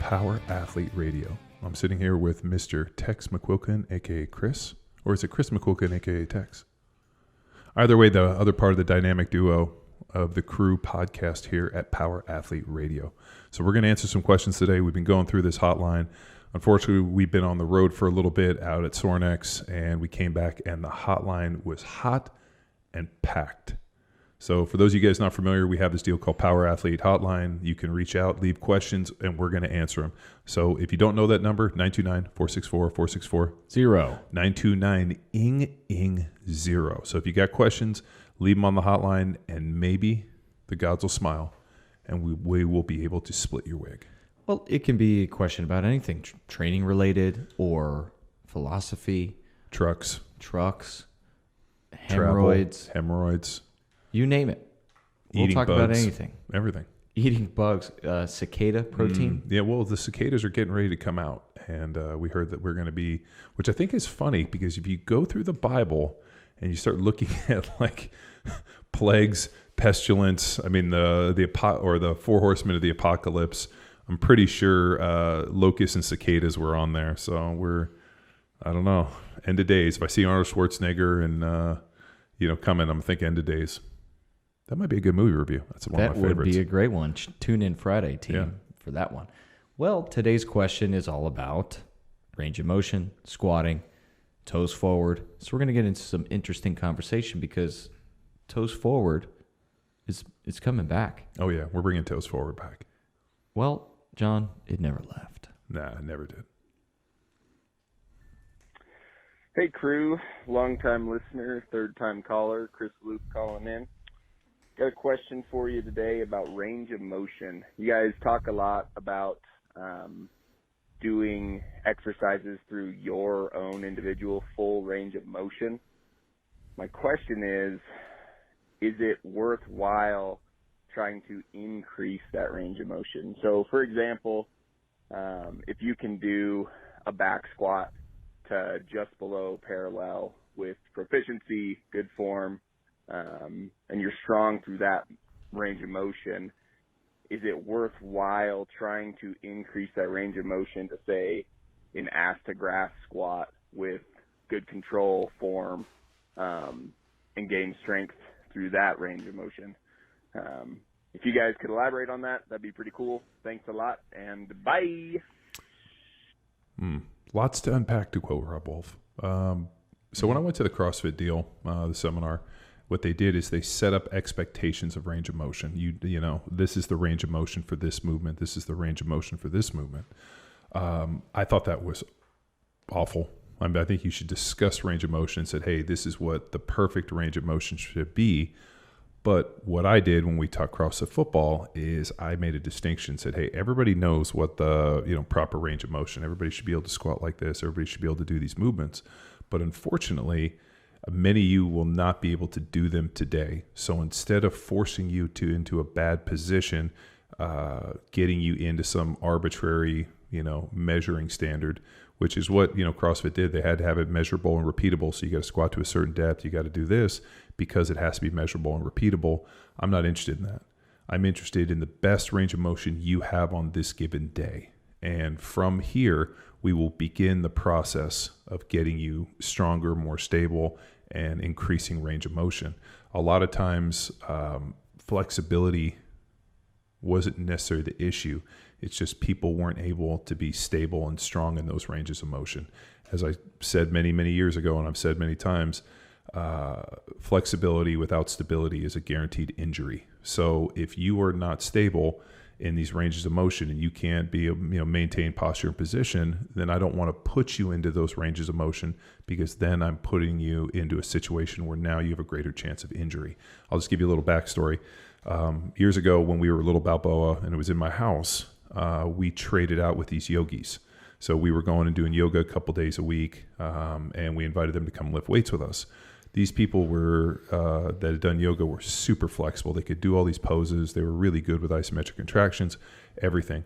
Power Athlete Radio. I'm sitting here with Mr. Tex McQuilkin, aka Chris, or is it Chris McQuilkin, aka Tex? Either way, the other part of the dynamic duo of the crew podcast here at Power Athlete Radio. So we're going to answer some questions today. We've been going through this hotline. Unfortunately, we've been on the road for a little bit out at Sornex, and we came back and the hotline was hot and packed. So for those of you guys not familiar, we have this deal called Power Athlete Hotline. You can reach out, leave questions, and we're going to answer them. So if you don't know that number, 929-464-464. 929-ING-0. So if you got questions, leave them on the hotline, and maybe the gods will smile, and we will be able to split your wig. Well, it can be a question about anything, training related or philosophy. Trucks. Hemorrhoids. You name it. We'll talk about anything. Everything. Eating bugs, cicada protein. Yeah, well, the cicadas are getting ready to come out. And we heard that we're going to be, which I think is funny because if you go through the Bible and you start looking at like plagues, pestilence, I mean, the four horsemen of the apocalypse, I'm pretty sure locusts and cicadas were on there. So I don't know, end of days. If I see Arnold Schwarzenegger and, coming, I'm thinking end of days. That might be a good movie review. That's one of my favorites. That would be a great one. Tune in Friday, team, for that one. Well, today's question is all about range of motion, squatting, toes forward. So we're going to get into some interesting conversation because toes forward is coming back. Oh, yeah. We're bringing toes forward back. Well, John, it never left. Nah, it never did. Hey, crew. Long-time listener, third-time caller, Chris Luke calling in. Got a question for you today about range of motion. You guys talk a lot about doing exercises through your own individual full range of motion. My question is it worthwhile trying to increase that range of motion? So, for example, if you can do a back squat to just below parallel with proficiency, good form, and you're strong through that range of motion, is it worthwhile trying to increase that range of motion to, say, an ass to grass squat with good control, form, and gain strength through that range of motion? If you guys could elaborate on that, that'd be pretty cool. Thanks a lot, and bye. Lots to unpack, to quote Rob Wolf. So when I went to the CrossFit deal, the seminar, what they did is they set up expectations of range of motion. You know, this is the range of motion for this movement. This is the range of motion for this movement. I thought that was awful. I think you should discuss range of motion and said, hey, this is what the perfect range of motion should be. But what I did when we taught CrossFit football is I made a distinction, said, hey, everybody knows what the proper range of motion. Everybody should be able to squat like this. Everybody should be able to do these movements. But unfortunately, many of you will not be able to do them today. So instead of forcing you into a bad position, getting you into some arbitrary, measuring standard, which is what, CrossFit did. They had to have it measurable and repeatable. So you got to squat to a certain depth. You got to do this because it has to be measurable and repeatable. I'm not interested in that. I'm interested in the best range of motion you have on this given day. And from here, we will begin the process of getting you stronger, more stable, and increasing range of motion. A lot of times, flexibility wasn't necessarily the issue. It's just people weren't able to be stable and strong in those ranges of motion. As I said many, many years ago, and I've said many times, flexibility without stability is a guaranteed injury. So if you are not stable in these ranges of motion and you can't be, maintain posture and position, then I don't want to put you into those ranges of motion because then I'm putting you into a situation where now you have a greater chance of injury. I'll just give you a little backstory. Years ago when we were Little Balboa and it was in my house, we traded out with these yogis. So we were going and doing yoga a couple days a week, and we invited them to come lift weights with us. These people that had done yoga were super flexible. They could do all these poses. They were really good with isometric contractions, everything.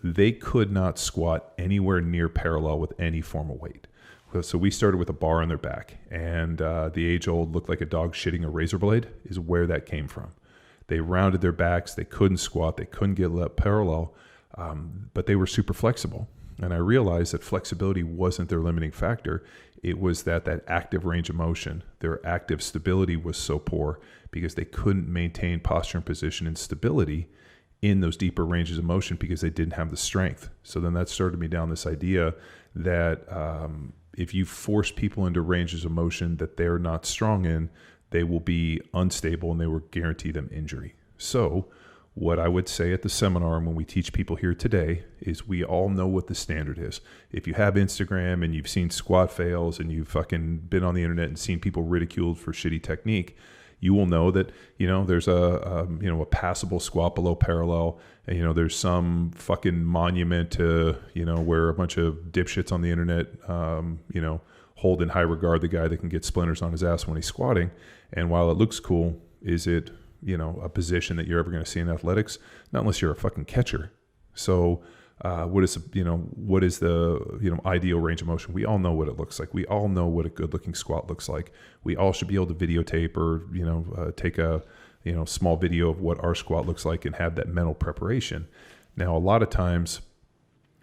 They could not squat anywhere near parallel with any form of weight. So we started with a bar on their back, and the age-old looked like a dog shitting a razor blade is where that came from. They rounded their backs. They couldn't squat. They couldn't get parallel. but they were super flexible. And I realized that flexibility wasn't their limiting factor. It was that active range of motion, their active stability was so poor because they couldn't maintain posture and position and stability in those deeper ranges of motion because they didn't have the strength. So then that started me down this idea that if you force people into ranges of motion that they're not strong in, they will be unstable and they will guarantee them injury. So what I would say at the seminar and when we teach people here today is we all know what the standard is. If you have Instagram and you've seen squat fails and you've fucking been on the internet and seen people ridiculed for shitty technique, you will know that, there's a passable squat below parallel. And, there's some fucking monument to, where a bunch of dipshits on the internet, hold in high regard the guy that can get splinters on his ass when he's squatting. And while it looks cool, is it, a position that you're ever going to see in athletics? Not unless you're a fucking catcher. So what is the ideal range of motion? We all know what it looks like. We all know what a good looking squat looks like. We all should be able to videotape or take a small video of what our squat looks like and have that mental preparation. Now a lot of times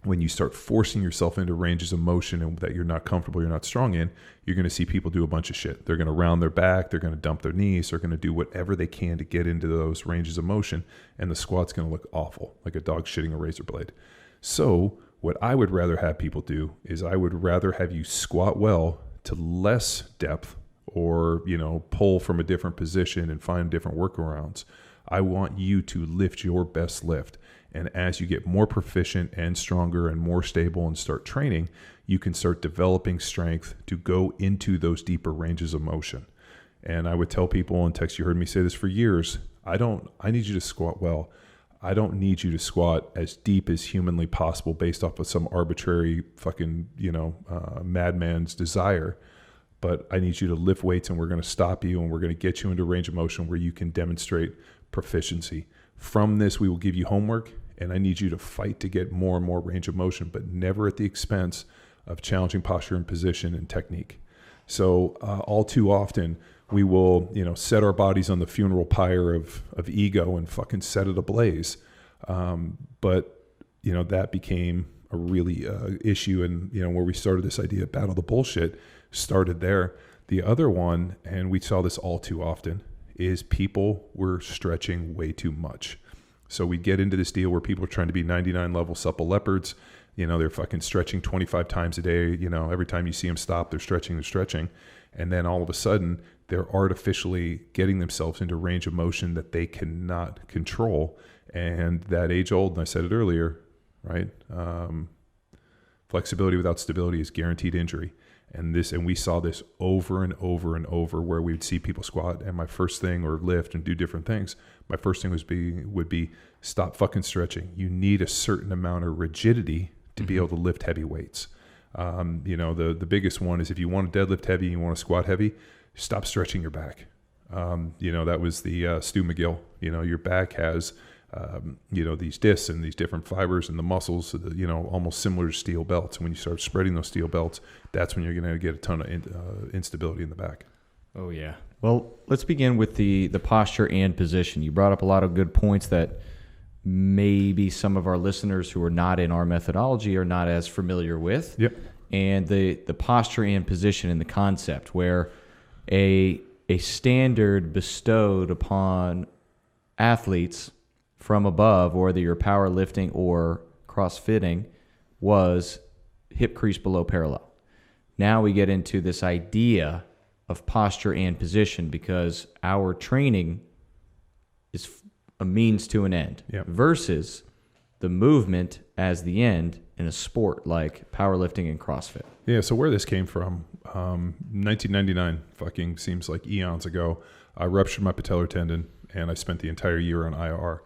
when you start forcing yourself into ranges of motion and that you're not comfortable, you're not strong in, you're going to see people do a bunch of shit. They're going to round their back, they're going to dump their knees, they're going to do whatever they can to get into those ranges of motion, and the squat's going to look awful, like a dog shitting a razor blade. So what I would rather have people do is I would rather have you squat well to less depth or, pull from a different position and find different workarounds. I want you to lift your best lift. And as you get more proficient and stronger and more stable and start training, you can start developing strength to go into those deeper ranges of motion. And I would tell people in text, you heard me say this for years, I need you to squat well. I don't need you to squat as deep as humanly possible based off of some arbitrary fucking, madman's desire. But I need you to lift weights and we're going to stop you and we're going to get you into range of motion where you can demonstrate proficiency. From this, we will give you homework. And I need you to fight to get more and more range of motion, but never at the expense of challenging posture and position and technique. So all too often, we will, set our bodies on the funeral pyre of ego and fucking set it ablaze. But that became a really issue. And, where we started this idea of battle the bullshit started there. The other one, and we saw this all too often, is people were stretching way too much. So we get into this deal where people are trying to be 99 level supple leopards. They're fucking stretching 25 times a day. Every time you see them stop, they're stretching. And then all of a sudden, they're artificially getting themselves into range of motion that they cannot control. And that age old, and I said it earlier, right? Flexibility without stability is guaranteed injury. And we saw this over and over and over where we would see people squat and my first thing or lift and do different things. My first thing would be stop fucking stretching. You need a certain amount of rigidity to be able to lift heavy weights. The biggest one is if you want to deadlift heavy, you want to squat heavy, stop stretching your back. That was the Stu McGill. Your back has these discs and these different fibers and the muscles, almost similar to steel belts. And when you start spreading those steel belts, that's when you're going to get a ton of instability in the back. Oh, yeah. Well, let's begin with the posture and position. You brought up a lot of good points that maybe some of our listeners who are not in our methodology are not as familiar with. Yep. And the posture and position in the concept where a standard bestowed upon athletes from above, whether you're powerlifting or crossfitting, was hip crease below parallel. Now we get into this idea of posture and position because our training is a means to an end versus the movement as the end in a sport like powerlifting and CrossFit. Yeah, so where this came from, 1999 fucking seems like eons ago. I ruptured my patellar tendon and I spent the entire year on IR.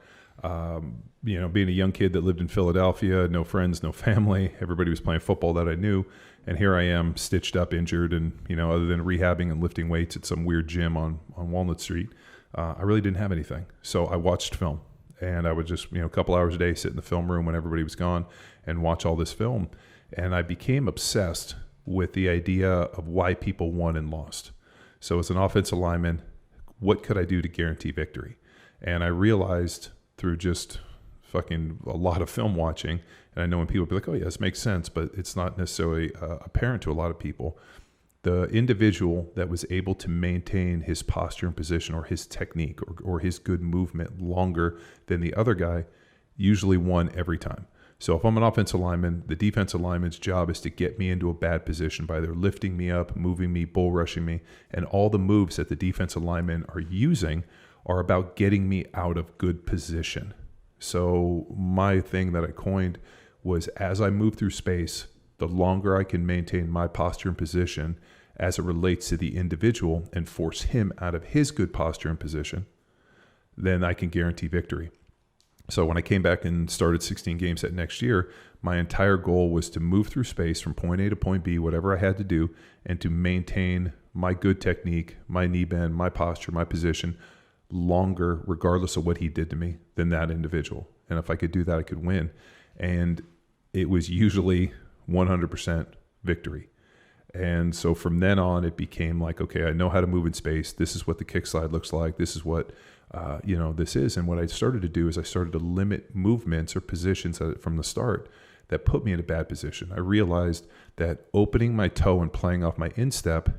Being a young kid that lived in Philadelphia, no friends, no family, everybody was playing football that I knew. And here I am stitched up, injured. And, other than rehabbing and lifting weights at some weird gym on Walnut Street, I really didn't have anything. So I watched film and I would just, a couple hours a day sit in the film room when everybody was gone and watch all this film. And I became obsessed with the idea of why people won and lost. So as an offensive lineman, what could I do to guarantee victory? And I realized through just fucking a lot of film watching. And I know when people be like, oh, yeah, this makes sense, but it's not necessarily apparent to a lot of people. The individual that was able to maintain his posture and position or his technique or his good movement longer than the other guy usually won every time. So if I'm an offensive lineman, the defensive lineman's job is to get me into a bad position by either lifting me up, moving me, bull rushing me, and all the moves that the defensive linemen are using are about getting me out of good position. So my thing that I coined was, as I move through space, the longer I can maintain my posture and position as it relates to the individual and force him out of his good posture and position, then I can guarantee victory. So when I came back and started 16 games that next year, my entire goal was to move through space from point A to point B, whatever I had to do, and to maintain my good technique, my knee bend, my posture, my position longer, regardless of what he did to me, than that individual. And if I could do that, I could win. And it was usually 100% victory. And so from then on, it became like, okay, I know how to move in space. This is what the kick slide looks like. This is what this is. And what I started to do is I started to limit movements or positions from the start that put me in a bad position. I realized that opening my toe and playing off my instep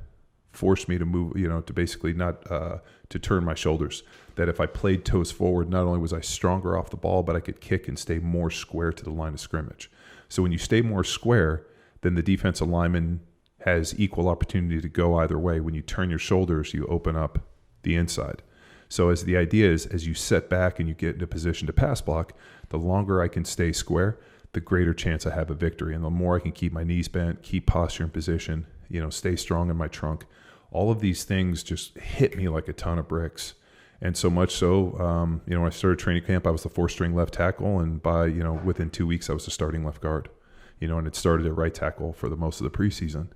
forced me to move, to basically not to turn my shoulders. That if I played toes forward, not only was I stronger off the ball, but I could kick and stay more square to the line of scrimmage. So when you stay more square, then the defensive lineman has equal opportunity to go either way. When you turn your shoulders, you open up the inside. So as the idea is, as you set back and you get into position to pass block, the longer I can stay square, the greater chance I have a victory. And the more I can keep my knees bent, keep posture in position, stay strong in my trunk. All of these things just hit me like a ton of bricks. And so much so, when I started training camp, I was the 4th-string left tackle. And by, within 2 weeks, I was the starting left guard, and it started at right tackle for the most of the preseason.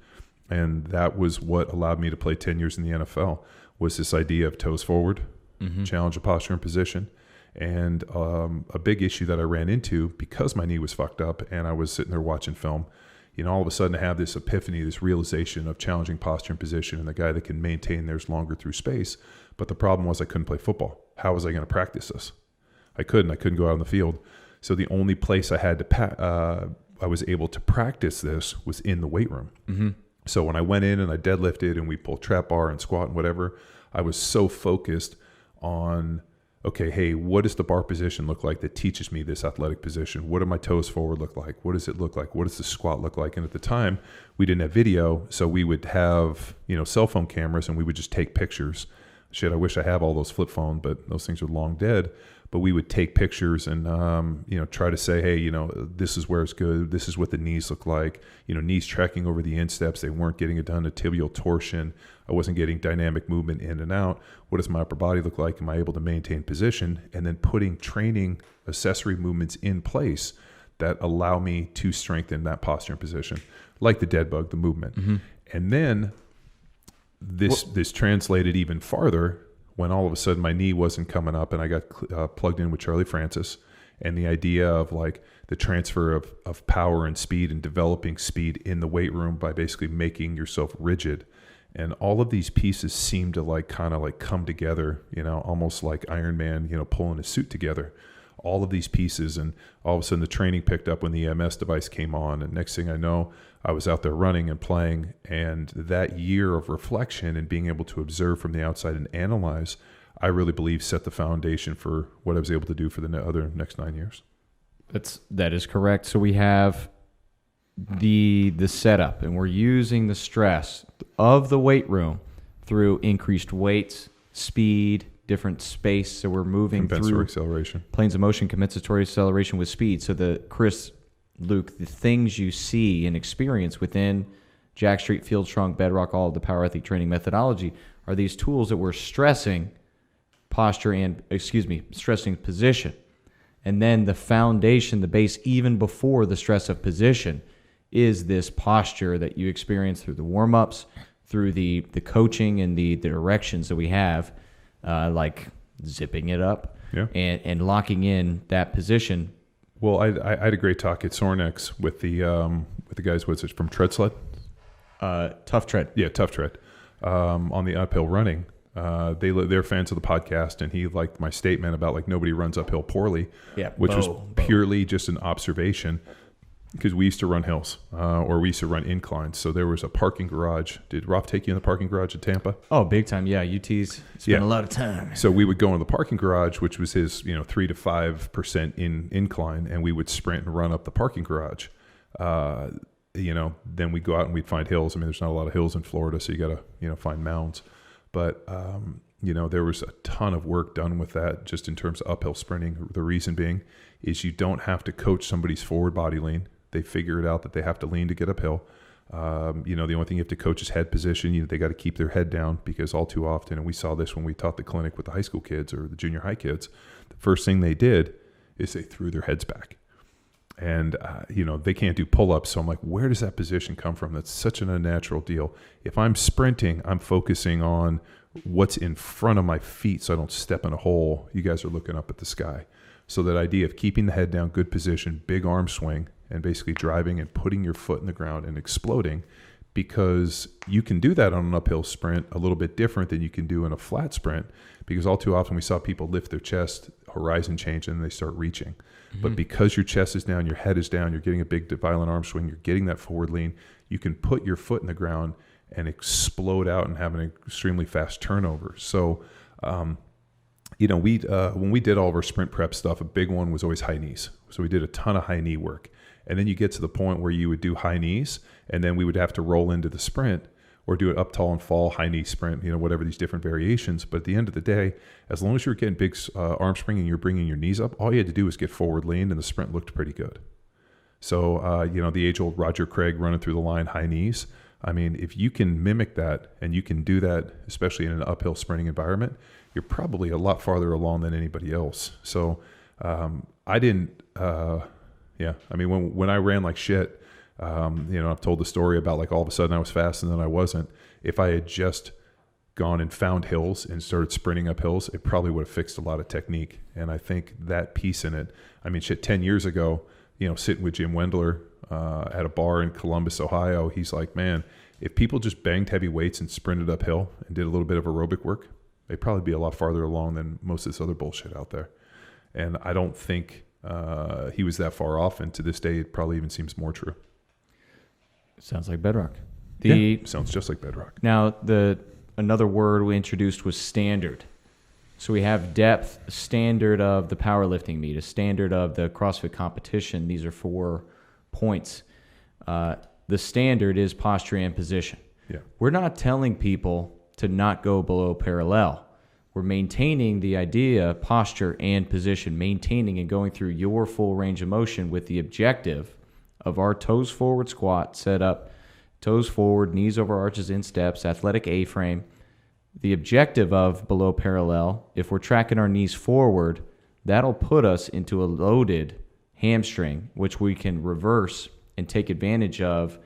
And that was what allowed me to play 10 years in the NFL, was this idea of toes forward, challenge of posture and position. And a big issue that I ran into, because my knee was fucked up and I was sitting there watching film, all of a sudden I have this epiphany, this realization of challenging posture and position and the guy that can maintain theirs longer through space. But the problem was I couldn't play football. How was I going to practice this? I couldn't go out on the field. So the only place I had to I was able to practice this was in the weight room. Mm-hmm. So when I went in and I deadlifted and we pulled trap bar and squat and whatever, I was so focused on, okay, hey, what does the bar position look like that teaches me this athletic position? What do my toes forward look like? What does it look like? What does the squat look like? And at the time, we didn't have video, so we would have, cell phone cameras, and we would just take pictures. Shit, I wish I have all those flip phone, but those things are long dead. But we would take pictures and, try to say, hey, this is where it's good. This is what the knees look like. Knees tracking over the insteps. They weren't getting it done. A tibial torsion. I wasn't getting dynamic movement in and out. What does my upper body look like? Am I able to maintain position? And then putting training accessory movements in place that allow me to strengthen that posture and position, like the dead bug, the movement. Mm-hmm. And then this translated even farther when all of a sudden my knee wasn't coming up and I got plugged in with Charlie Francis, and the idea of like the transfer of power and speed and developing speed in the weight room by basically making yourself rigid. And all of these pieces seem to kind of come together, almost like Iron Man, pulling his suit together. All of these pieces, and all of a sudden the training picked up when the EMS device came on, and next thing I know, I was out there running and playing, and that year of reflection and being able to observe from the outside and analyze, I really believe set the foundation for what I was able to do for the other next 9 years. That is correct. So we have the setup, and we're using the stress of the weight room through increased weights, speed, different space. So we're moving through acceleration, planes of motion, compensatory acceleration with speed. So Luke, the things you see and experience within Jack Street, Field Trunk, Bedrock, all of the power athlete training methodology are these tools that we're stressing stressing position. And then the foundation, the base, even before the stress of position, is this posture that you experience through the warm-ups, through the coaching and the directions that we have, like zipping it up and locking in that position. Well, I had a great talk at Sornex with the guys, what's it, from Tread Sled? Tough Tread. Yeah, Tough Tread. On the uphill running. They're fans of the podcast, and he liked my statement about like nobody runs uphill poorly, which was purely just an observation. Because we used to run hills, or we used to run inclines. So there was a parking garage. Did Rob take you in the parking garage at Tampa? Oh, big time. Yeah, UT's spent a lot of time. So we would go in the parking garage, which was his 3 to 5% incline, and we would sprint and run up the parking garage. Then we'd go out and we'd find hills. I mean, there's not a lot of hills in Florida, so you got to find mounds. But there was a ton of work done with that, just in terms of uphill sprinting. The reason being is you don't have to coach somebody's forward body lean. They figure it out that they have to lean to get uphill. The only thing you have to coach is head position. They got to keep their head down, because all too often, and we saw this when we taught the clinic with the high school kids or the junior high kids, the first thing they did is they threw their heads back. And, they can't do pull-ups. So I'm like, where does that position come from? That's such an unnatural deal. If I'm sprinting, I'm focusing on what's in front of my feet so I don't step in a hole. You guys are looking up at the sky. So that idea of keeping the head down, good position, big arm swing, and basically driving and putting your foot in the ground and exploding, because you can do that on an uphill sprint a little bit different than you can do in a flat sprint, because all too often we saw people lift their chest, horizon change, and they start reaching. Mm-hmm. But because your chest is down, your head is down, you're getting a big violent arm swing, you're getting that forward lean, you can put your foot in the ground and explode out and have an extremely fast turnover. So, when we did all of our sprint prep stuff, a big one was always high knees. So we did a ton of high knee work. And then you get to the point where you would do high knees, and then we would have to roll into the sprint or do it up tall and fall, high knee sprint, whatever these different variations. But at the end of the day, as long as you're getting big arm spring and you're bringing your knees up, all you had to do was get forward lean, and the sprint looked pretty good. So, the age-old Roger Craig running through the line, high knees. I mean, if you can mimic that and you can do that, especially in an uphill sprinting environment, you're probably a lot farther along than anybody else. So I didn't... when I ran like shit, I've told the story about like all of a sudden I was fast and then I wasn't. If I had just gone and found hills and started sprinting up hills, it probably would have fixed a lot of technique. And I think that piece in it, 10 years ago, sitting with Jim Wendler at a bar in Columbus, Ohio, he's like, man, if people just banged heavy weights and sprinted uphill and did a little bit of aerobic work, they'd probably be a lot farther along than most of this other bullshit out there. And I don't think... he was that far off, and to this day, it probably even seems more true. Sounds like bedrock. Sounds just like bedrock. Now, another word we introduced was standard. So we have depth, a standard of the powerlifting meet, a standard of the CrossFit competition. These are 4 points. The standard is posture and position. Yeah. We're not telling people to not go below parallel. We're maintaining the idea, posture and position, maintaining and going through your full range of motion with the objective of our toes forward squat set up, toes forward, knees over arches in steps, athletic A-frame. The objective of below parallel, if we're tracking our knees forward, that'll put us into a loaded hamstring, which we can reverse and take advantage of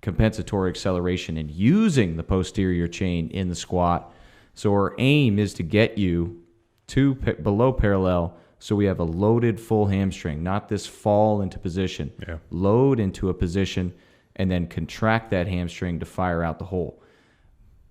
compensatory acceleration and using the posterior chain in the squat. So our aim is to get you to below parallel so we have a loaded full hamstring, not this fall into position. Yeah. Load into a position and then contract that hamstring to fire out the hole.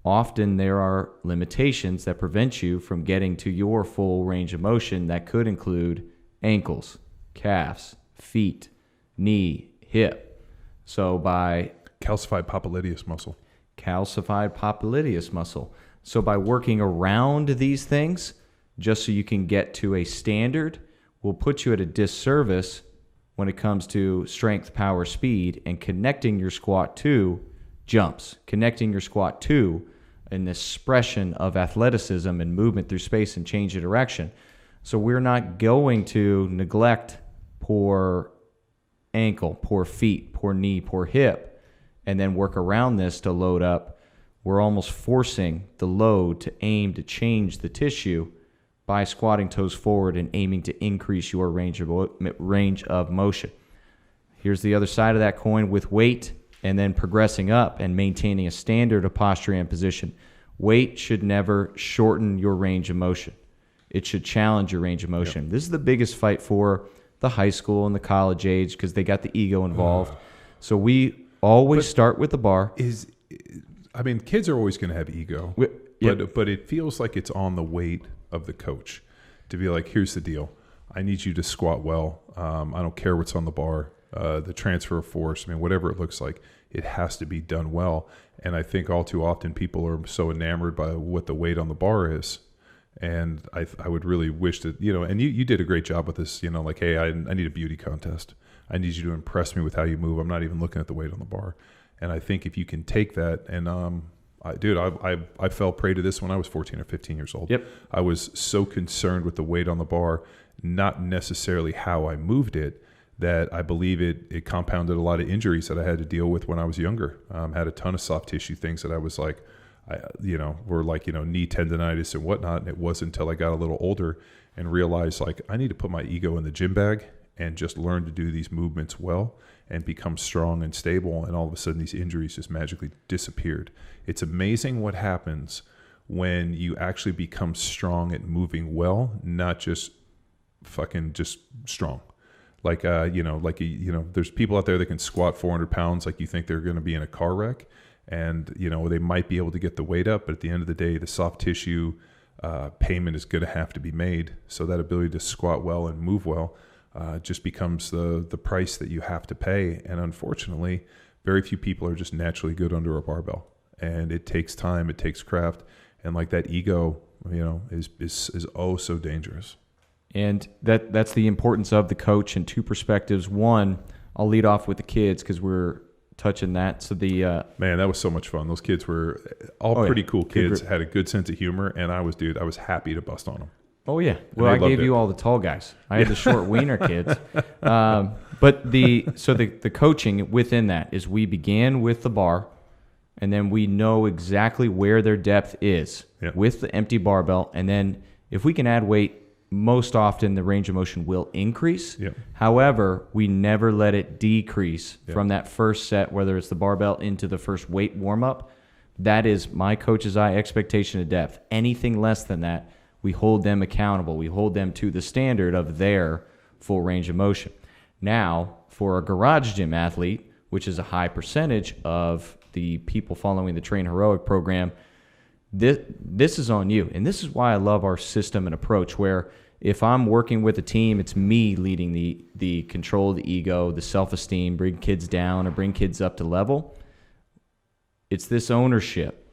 Often there are limitations that prevent you from getting to your full range of motion that could include ankles, calves, feet, knee, hip. So by... Calcified popliteus muscle. So by working around these things, just so you can get to a standard, will put you at a disservice when it comes to strength, power, speed, and connecting your squat to jumps, connecting your squat to an expression of athleticism and movement through space and change of direction. So we're not going to neglect poor ankle, poor feet, poor knee, poor hip, and then work around this to load up. We're almost forcing the load to aim to change the tissue by squatting toes forward and aiming to increase your range of motion. Here's the other side of that coin with weight and then progressing up and maintaining a standard of posture and position. Weight should never shorten your range of motion. It should challenge your range of motion. Yep. This is the biggest fight for the high school and the college age because they got the ego involved. So we always start with the bar. Kids are always going to have ego. but it feels like it's on the weight of the coach to be like, here's the deal. I need you to squat well. I don't care what's on the bar, the transfer of force. I mean, whatever it looks like, it has to be done well. And I think all too often people are so enamored by what the weight on the bar is. And I would really wish that, and you did a great job with this, like, hey, I need a beauty contest. I need you to impress me with how you move. I'm not even looking at the weight on the bar. And I think if you can take that and, I fell prey to this when I was 14 or 15 years old. Yep. I was so concerned with the weight on the bar, not necessarily how I moved it, that I believe it compounded a lot of injuries that I had to deal with when I was younger. Had a ton of soft tissue things that I was like, were like, knee tendonitis and whatnot. And it wasn't until I got a little older and realized like I need to put my ego in the gym bag and just learn to do these movements well and become strong and stable. And all of a sudden these injuries just magically disappeared. It's amazing what happens when you actually become strong at moving well, not just fucking just strong. Like, there's people out there that can squat 400 pounds. Like you think they're going to be in a car wreck and, they might be able to get the weight up, but at the end of the day, the soft tissue payment is going to have to be made. So that ability to squat well and move well just becomes the price that you have to pay. And unfortunately, very few people are just naturally good under a barbell. And it takes time, it takes craft. And like that ego, is oh so dangerous. And that's the importance of the coach in two perspectives. One, I'll lead off with the kids because we're touching that. So man, that was so much fun. Those kids were all pretty cool kids, had a good sense of humor, and I was happy to bust on them. Oh yeah, well I gave you all the tall guys. I had the short wiener kids. But the coaching within that is we began with the bar, and then we know exactly where their depth is with the empty barbell, and then if we can add weight, most often the range of motion will increase. Yep. However, we never let it decrease from that first set, whether it's the barbell into the first weight warm-up. That is my coach's eye expectation of depth. Anything less than that, we hold them accountable. We hold them to the standard of their full range of motion. Now, for a garage gym athlete, which is a high percentage of the people following the Train Heroic program, this is on you. And this is why I love our system and approach, where if I'm working with a team, it's me leading the control of the ego, the self-esteem, bring kids down or bring kids up to level. It's this ownership,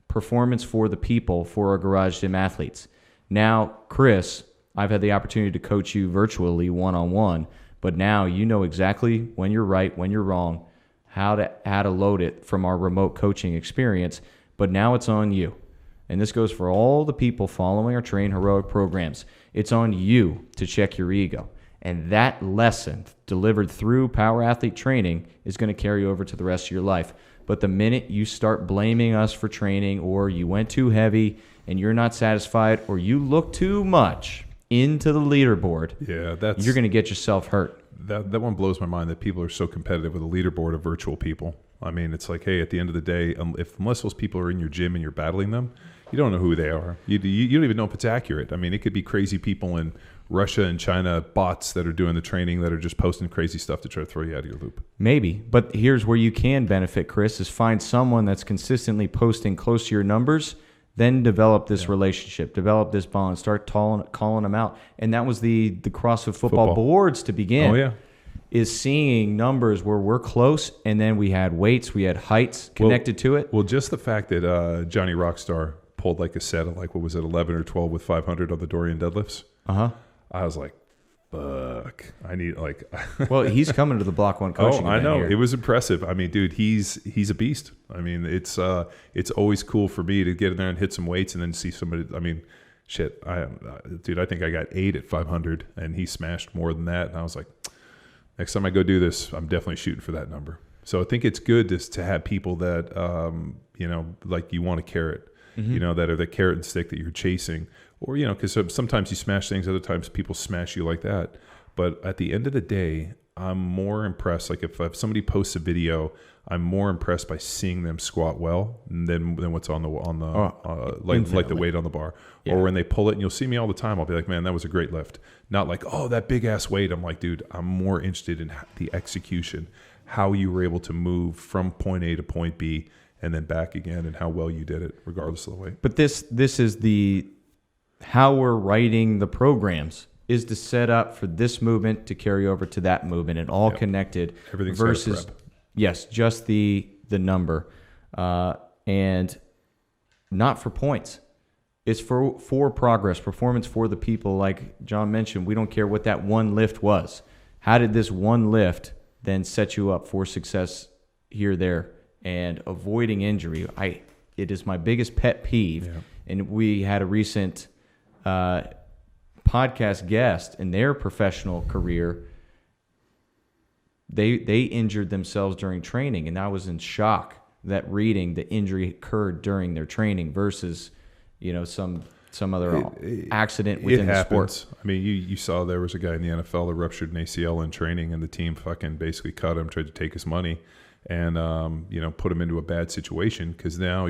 performance for the people, for our garage gym athletes. Now, Chris, I've had the opportunity to coach you virtually one-on-one, but now you know exactly when you're right, when you're wrong, how to load it from our remote coaching experience. But now it's on you. And this goes for all the people following our Train Heroic programs. It's on you to check your ego. And that lesson delivered through Power Athlete Training is going to carry over to the rest of your life. But the minute you start blaming us for training, or you went too heavy and you're not satisfied, or you look too much into the leaderboard, you're going to get yourself hurt. That one blows my mind that people are so competitive with a leaderboard of virtual people. I mean, it's like, hey, at the end of the day, unless those people are in your gym and you're battling them, you don't know who they are. You don't even know if it's accurate. I mean, it could be crazy people in Russia and China, bots that are doing the training that are just posting crazy stuff to try to throw you out of your loop. Maybe, but here's where you can benefit, Chris, is find someone that's consistently posting close to your numbers, then develop this relationship, develop this bond, start calling them out. And that was the CrossFit football boards to begin. Oh, yeah. Is seeing numbers where we're close, and then we had weights, we had heights connected to it. Well, just the fact that Johnny Rockstar pulled like a set of 11 or 12 with 500 on the Dorian deadlifts. I was like, fuck, I need Well, he's coming to the Block 1 coaching. Oh, I know. Here. It was impressive. I mean, dude, he's a beast. I mean, it's always cool for me to get in there and hit some weights and then see somebody. I mean, shit, I think I got 8 at 500 and he smashed more than that. And I was like, next time I go do this, I'm definitely shooting for that number. So I think it's good to have people that, like you want a carrot, that are the carrot and stick that you're chasing. Or, because sometimes you smash things, other times people smash you like that. But at the end of the day, I'm more impressed. Like if somebody posts a video, I'm more impressed by seeing them squat well than what's on the like the weight on the bar. Yeah. Or when they pull it, and you'll see me all the time, I'll be like, man, that was a great lift. Not like, oh, that big ass weight. I'm like, dude, I'm more interested in the execution, how you were able to move from point A to point B and then back again, and how well you did it, regardless of the weight. But this is how we're writing the programs is to set up for this movement to carry over to that movement and all connected. Everything's versus got a prep. Yes, just the number, and not for points. It's for progress, performance for the people. Like John mentioned, we don't care what that one lift was. How did this one lift then set you up for success here, there, and avoiding injury? It is my biggest pet peeve. Yeah. And we had a recent podcast guest in their professional career. They injured themselves during training, and I was in shock that reading the injury occurred during their training versus some other accident within the sport. I mean, you saw there was a guy in the NFL that ruptured an ACL in training, and the team fucking basically cut him, tried to take his money, and put him into a bad situation, because now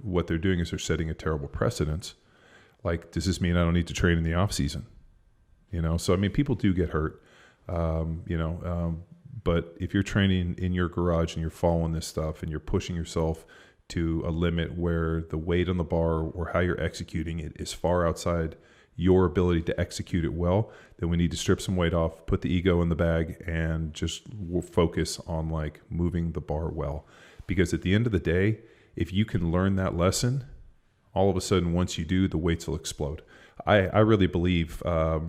what they're doing is they're setting a terrible precedence. Like, does this mean I don't need to train in the off season? So I mean, people do get hurt, but if you're training in your garage and you're following this stuff and you're pushing yourself to a limit where the weight on the bar or how you're executing it is far outside your ability to execute it well, then we need to strip some weight off, put the ego in the bag, and just focus on like moving the bar well. Because at the end of the day, if you can learn that lesson, all of a sudden, once you do, the weights will explode. I really believe, I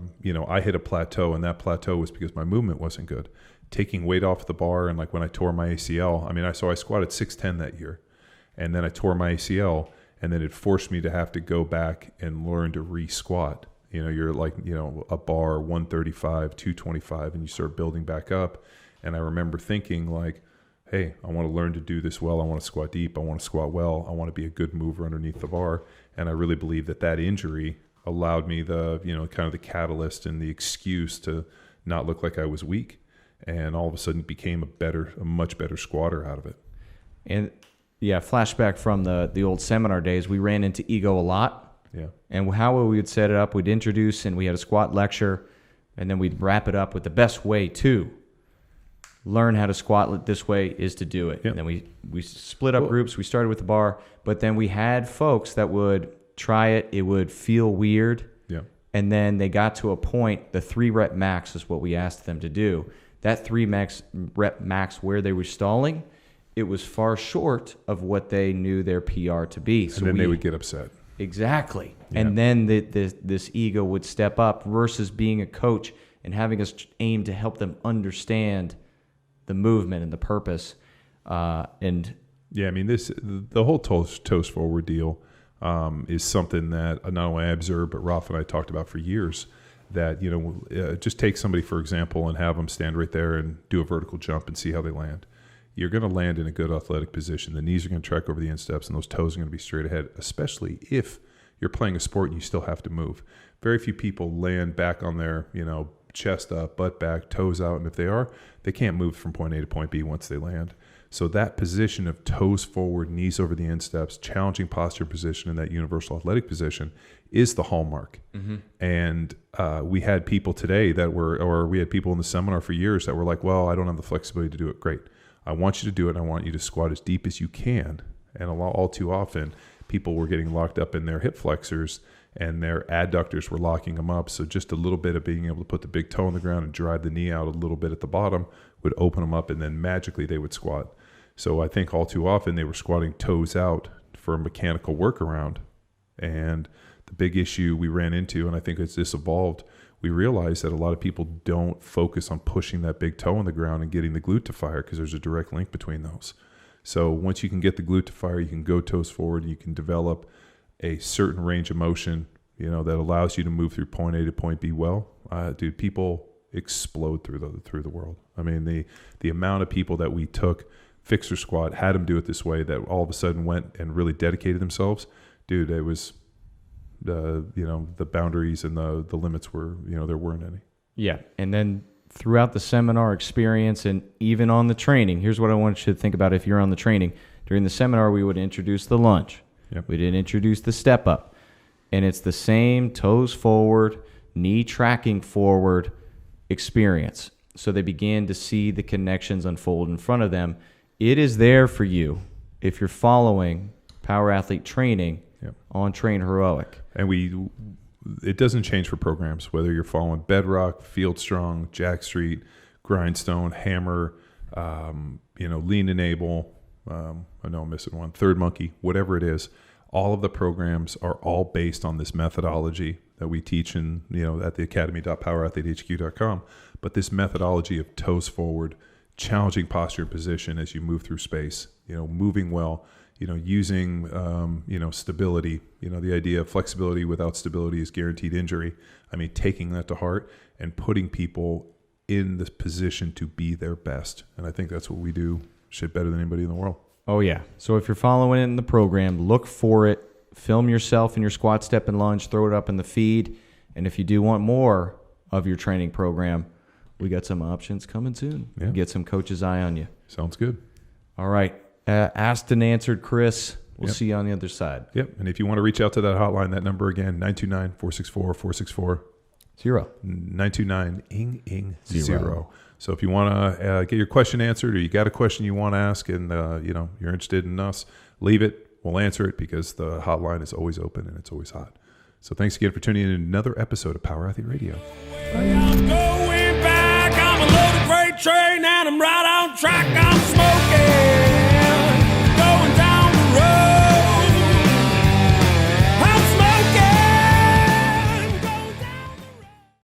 hit a plateau, and that plateau was because my movement wasn't good. Taking weight off the bar, and like when I tore my ACL, I squatted 610 that year. And then I tore my ACL, and then it forced me to have to go back and learn to re-squat. You're like, a bar 135, 225, and you start building back up. And I remember thinking like, hey, I want to learn to do this well. I want to squat deep. I want to squat well. I want to be a good mover underneath the bar. And I really believe that injury allowed me the kind of the catalyst and the excuse to not look like I was weak. And all of a sudden became a much better squatter out of it. And yeah, flashback from the old seminar days, we ran into ego a lot. Yeah. And how we would set it up, we'd introduce, and we had a squat lecture, and then we'd wrap it up with the best way to learn how to squat this way is to do it. Yep. And then we split up groups. We started with the bar, but then we had folks that would try it. It would feel weird. Yeah. And then they got to a point, the 3-rep max is what we asked them to do. That 3-rep max where they were stalling, it was far short of what they knew their PR to be. So then they would get upset. Exactly. Yeah. And then this ego would step up versus being a coach and having us aim to help them understand the movement and the purpose. The whole toes forward deal is something that not only I observed, but Ralph and I talked about for years. That, just take somebody, for example, and have them stand right there and do a vertical jump and see how they land. You're going to land in a good athletic position. The knees are going to track over the insteps, and those toes are going to be straight ahead, especially if you're playing a sport and you still have to move. Very few people land back on their, chest up, butt back, toes out, and if they can't move from point A to point B once they land. So that position of toes forward, knees over the insteps, challenging posture position in that universal athletic position is the hallmark. Mm-hmm. And we had people today we had people in the seminar for years that were like, well, I don't have the flexibility to do it. Great. I want you to do it. I want you to squat as deep as you can. And all too often, people were getting locked up in their hip flexors and their adductors were locking them up. So just a little bit of being able to put the big toe on the ground and drive the knee out a little bit at the bottom would open them up, and then magically they would squat. So I think all too often they were squatting toes out for a mechanical workaround. And the big issue we ran into, and I think as this evolved, we realized that a lot of people don't focus on pushing that big toe on the ground and getting the glute to fire, because there's a direct link between those. So once you can get the glute to fire, you can go toes forward, and you can develop a certain range of motion, that allows you to move through point A to point B well. Dude, people explode through the world. I mean, the amount of people that we took fixer squat, had them do it this way, that all of a sudden went and really dedicated themselves. Dude, it was the boundaries and the limits were, there weren't any. Yeah. And then throughout the seminar experience and even on the training, here's what I want you to think about if you're on the training. During the seminar, we would introduce the lunge. Yep. We did introduce the step up. And it's the same toes forward, knee tracking forward experience. So they began to see the connections unfold in front of them. It is there for you. if you're following Power Athlete Training on Train Heroic. And it doesn't change for programs, whether you're following Bedrock, Field Strong, Jack Street, Grindstone, Hammer, Lean Enable, I know I'm missing one, Third Monkey, whatever it is. All of the programs are all based on this methodology that we teach in, at the academy.powerathletehq.com. But this methodology of toes forward, challenging posture and position as you move through space, moving well, using, stability, the idea of flexibility without stability is guaranteed injury. I mean, taking that to heart and putting people in this position to be their best. And I think that's what we do better than anybody in the world. Oh, yeah. So if you're following it in the program, look for it. Film yourself in your squat, step, and lunge. Throw it up in the feed. And if you do want more of your training program, we got some options coming soon. Yeah. Get some coach's eye on you. Sounds good. All right. Asked and answered, Chris. We'll see you on the other side. Yep. And if you want to reach out to that hotline, that number again, 929-464-464. 929-0. So if you want to get your question answered, or you got a question you want to ask and, you're interested in us, leave it. We'll answer it because the hotline is always open and it's always hot. So thanks again for tuning in to another episode of Power Athlete Radio. I'm going back. I'm a loaded freight train and I'm right on track. I'm smoking.